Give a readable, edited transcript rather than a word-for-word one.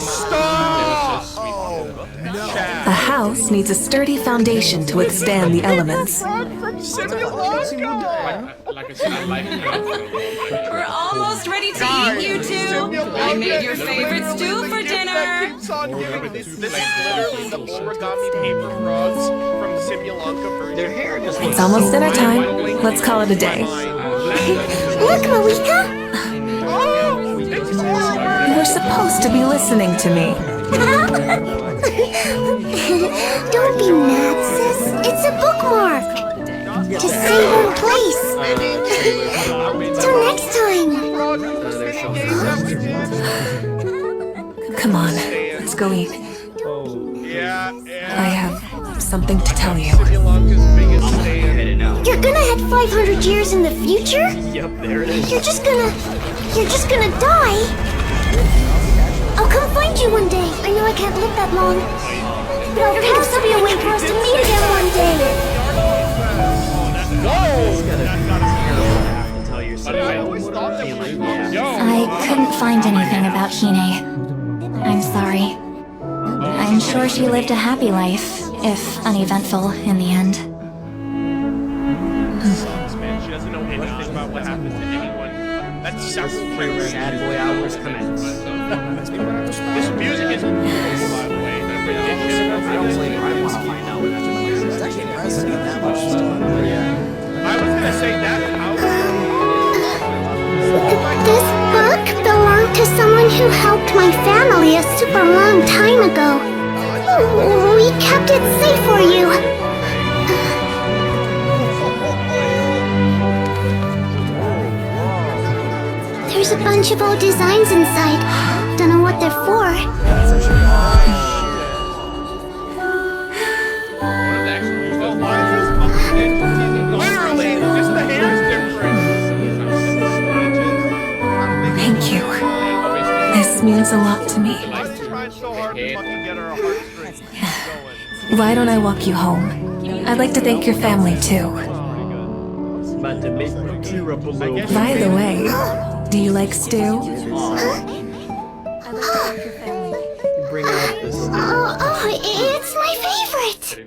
Stop! A house needs a sturdy foundation to withstand the elements. We're almost ready to eat, you two. I made your favorite stew for dinner. This is literally the origami paper frogs from Simulanka version. It's almost dinner time. Let's call it a day. Look, Malika! You were supposed to be listening to me. Don't be mad, sis. It's a bookmark. To save our place. Till next time. Come on, let's go eat. I have something to tell you. You're gonna head 500 years in the future? Yep, there it is. You're just gonna die? I'll come find you one day. I know I can't live that long. But there has to be a way for us to meet again one day. I couldn't find anything about Hine. I'm sorry. I'm sure she lived a happy life, if uneventful in the end. She doesn't know anything about what happened to anyone. That's several Sad boy hours commence. This music is cool, by the way. The rendition of I don't blame her. I want to find out what happened. It's actually impressive that much stuff. I was gonna say that house. This book belonged to someone who helped my family a super long time ago. We kept it safe for you. There's a bunch of old designs inside. Don't know what they're for. Literally, just the hair's different. Thank you. This means a lot to me. Tried so hard to fucking get her heartstrings going. Why don't I walk you home? I'd like to thank your family too. About to make me tear up a little. By the way, do you like stew? Bring out this. Oh, it's my favorite.